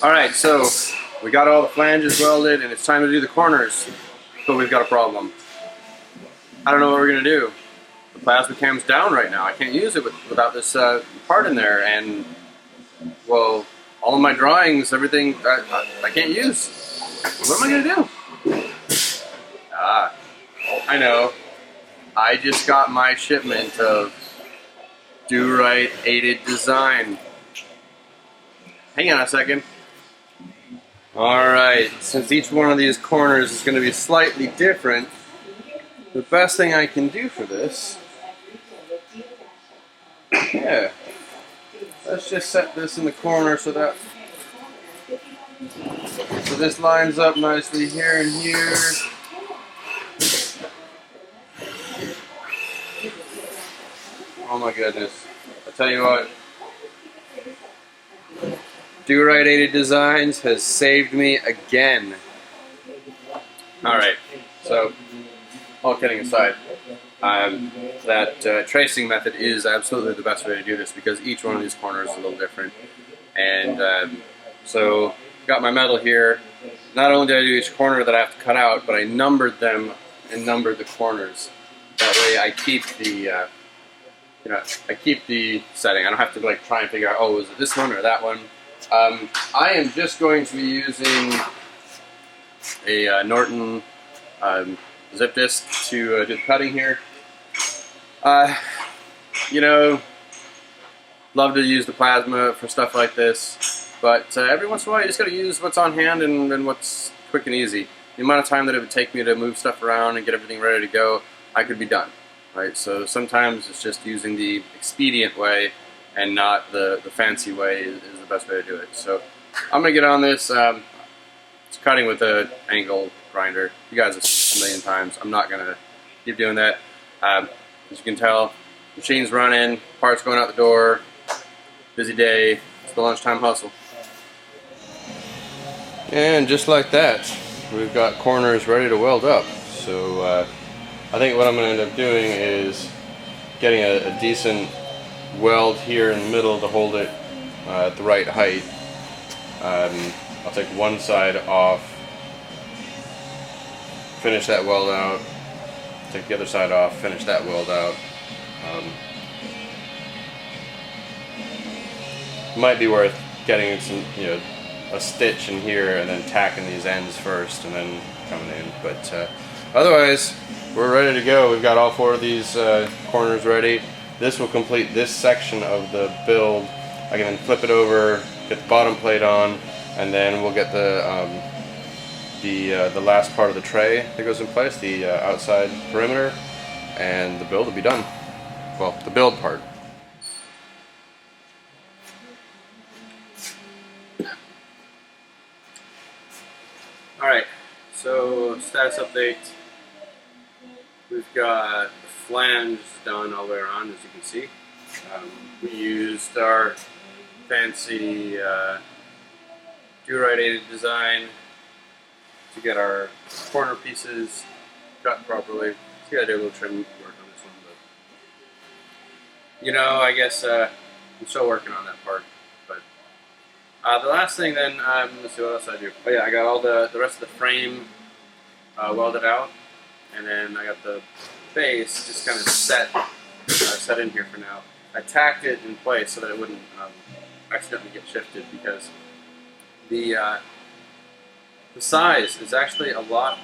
Alright, so we got all the flanges welded and it's time to do the corners, but we've got a problem. I don't know what we're going to do. The PlasmaCam's down right now. I can't use it without this part in there, and well, all of my drawings, everything, I can't use. What am I going to do? I know. I just got my shipment of Do-Right aided design. Hang on a second. Alright, since each one of these corners is going to be slightly different, the best thing I can do for this, let's just set this in the corner so this lines up nicely here and here. Oh my goodness. I tell you what, Do-Right aided designs has saved me again. Alright, so all kidding aside, that tracing method is absolutely the best way to do this because each one of these corners is a little different. And so got my metal here. Not only did I do each corner that I have to cut out, but I numbered them and numbered the corners. That way I keep the I keep the setting. I don't have to like try and figure out, oh, is it this one or that one? I am just going to be using a Norton zip disc to do the cutting here. Love to use the plasma for stuff like this, but every once in a while you just got to use what's on hand and what's quick and easy. The amount of time that it would take me to move stuff around and get everything ready to go, I could be done. Right? So sometimes it's just using the expedient way and not the fancy way is the best way to do it. So I'm going to get on this. It's cutting with an angle grinder. You guys have seen this a million times. I'm not going to keep doing that. As you can tell, machine's running, parts going out the door, busy day. It's the lunchtime hustle. And just like that, we've got corners ready to weld up. So I think what I'm going to end up doing is getting a decent weld here in the middle to hold it at the right height. I'll take one side off, finish that weld out, take the other side off, finish that weld out. Might be worth getting some, a stitch in here and then tacking these ends first and then coming in. But otherwise, we're ready to go. We've got all four of these corners ready. This will complete this section of the build. I can then flip it over, get the bottom plate on, and then we'll get the last part of the tray that goes in place, the outside perimeter, and the build will be done. Well, the build part. Alright, so status update. We've got the flange done all the way around, as you can see. We used our fancy Do-Right aided design to get our corner pieces cut properly. So I did a little trim work on this one, but I guess I'm still working on that part. But the last thing then, let's see what else I do. Oh yeah, I got all the rest of the frame welded out, and then I got the base just kind of set in here for now. I tacked it in place so that it wouldn't accidentally get shifted because the size is actually a lot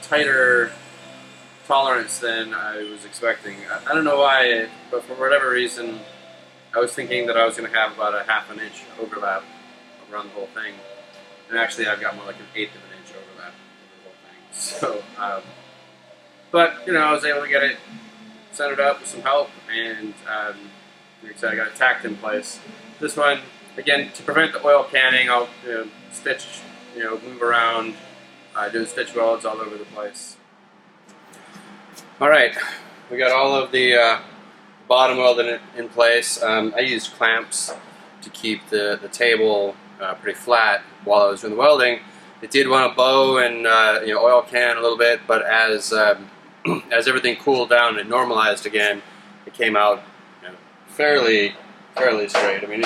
tighter tolerance than I was expecting. I don't know why, but for whatever reason, I was thinking that I was going to have about a ½ inch overlap around the whole thing, and actually I've got more like an 1/8 of an inch overlap over the whole thing. So, but I was able to get it centered up with some help, and like I said, I got it tacked in place. This one, again, to prevent the oil canning, I'll stitch, move around, do stitch welds all over the place. Alright, we got all of the bottom welded in place. I used clamps to keep the table pretty flat while I was doing the welding. It did want to bow and oil can a little bit, but as everything cooled down and normalized again, it came out fairly straight. I mean,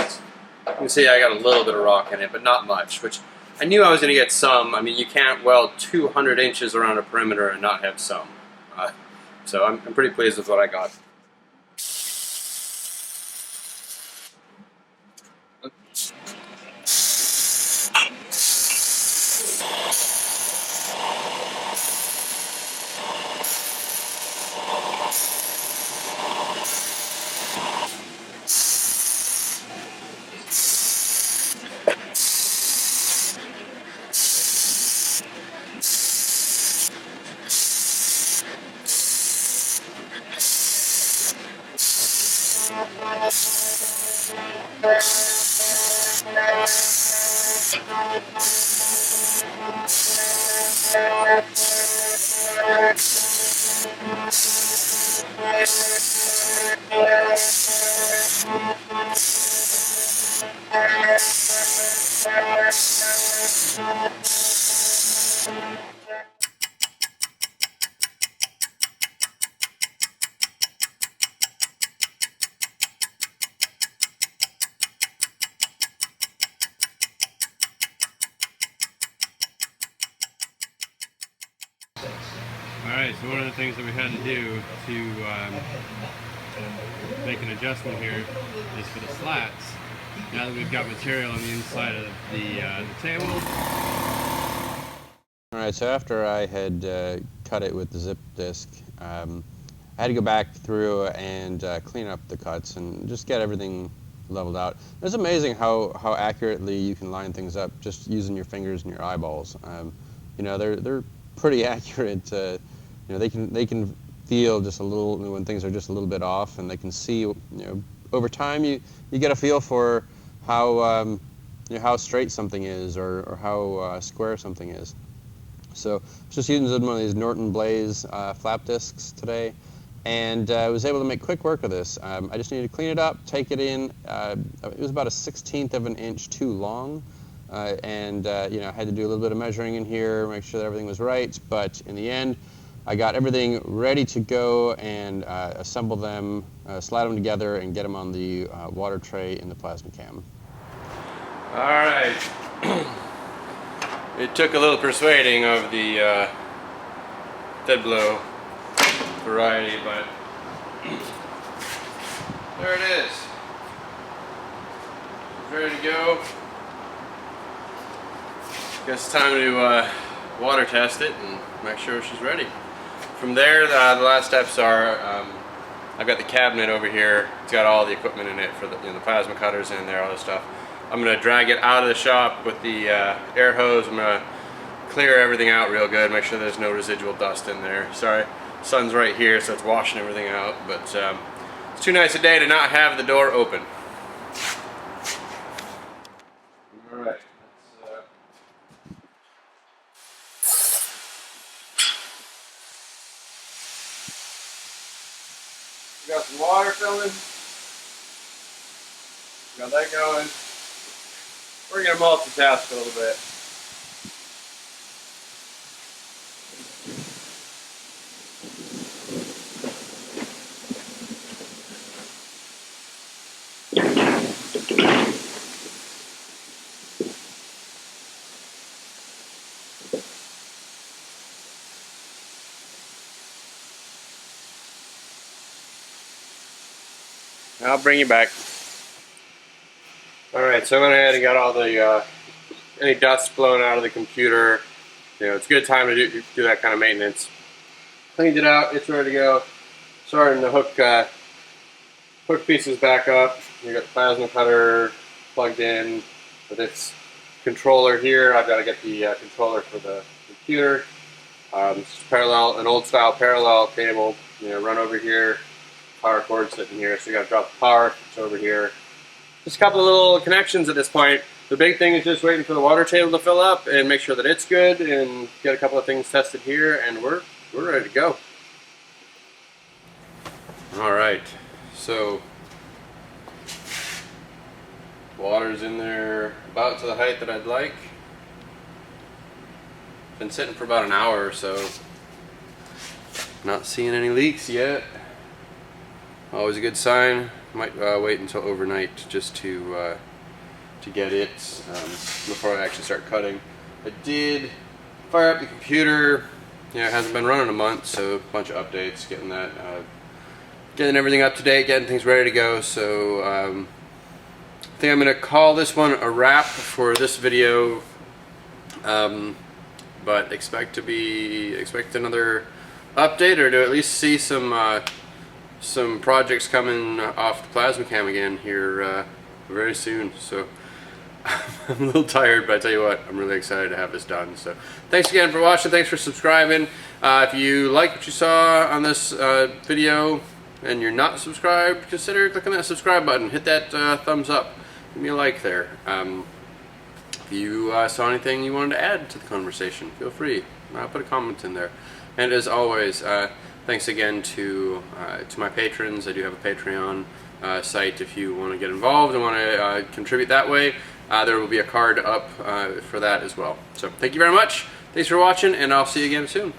You can see I got a little bit of rock in it, but not much, which I knew I was going to get some. I mean, you can't weld 200 inches around a perimeter and not have some. So I'm pretty pleased with what I got. Alright, so one of the things that we had to do to make an adjustment here is for the slats. Now that we've got material on the inside of the table. Alright, so after I had cut it with the zip disc, I had to go back through and clean up the cuts and just get everything leveled out. It's amazing how accurately you can line things up just using your fingers and your eyeballs. You know, they're pretty accurate. You know, they can feel just a little when things are just a little bit off, and they can see. You know, over time you get a feel for how you know, how straight something is or how square something is. So I was just using one of these Norton Blaze flap discs today, and I was able to make quick work of this. I just needed to clean it up, take it in. It was about a 1/16 of an inch too long, and you know, I had to do a little bit of measuring in here, make sure that everything was right. But in the end, I got everything ready to go and assemble them, slide them together, and get them on the water tray in the PlasmaCam. All right. It took a little persuading of the dead blow variety, but there it is. It's ready to go. Guess it's time to water test it and make sure she's ready. From there, the last steps are I've got the cabinet over here. It's got all the equipment in it for the, you know, the plasma cutters in there, all this stuff. I'm going to drag it out of the shop with the air hose. I'm going to clear everything out real good, make sure there's no residual dust in there. Sorry, sun's right here, so it's washing everything out, but it's too nice a day to not have the door open. All right. We got some water filling. Got that going. We're going to multitask a little bit. I'll bring you back. Alright, so I went ahead and got all the any dust blown out of the computer. You know, it's a good time to do that kind of maintenance. Cleaned it out, it's ready to go. Starting to hook pieces back up. You got the plasma cutter plugged in with its controller here. I've got to get the controller for the computer. It's parallel, an old style parallel cable. You know, run over here. Power cord sitting here, so you got to drop the power. It's over here. Just a couple of little connections at this point. The big thing is just waiting for the water table to fill up and make sure that it's good, and get a couple of things tested here, and we're ready to go. All right, so water's in there about to the height that I'd like. Been sitting for about an hour or so. Not seeing any leaks yet. Always a good sign. Might wait until overnight just to to get it before I actually start cutting. I did fire up the computer. You know, it hasn't been running a month, so a bunch of updates, getting that, getting everything up to date, getting things ready to go. So I think I'm going to call this one a wrap for this video. But expect another update, or to at least see some projects coming off the PlasmaCam again here very soon. So I'm a little tired, but I tell you what, I'm really excited to have this done. So thanks again for watching. Thanks for subscribing. If you like what you saw on this video and you're not subscribed, consider clicking that subscribe button. Hit that thumbs up. Give me a like there. If you saw anything you wanted to add to the conversation, feel free. Put a comment in there. And as always, thanks again to my patrons. I do have a Patreon site if you want to get involved and want to contribute that way. There will be a card up for that as well. So thank you very much. Thanks for watching, and I'll see you again soon.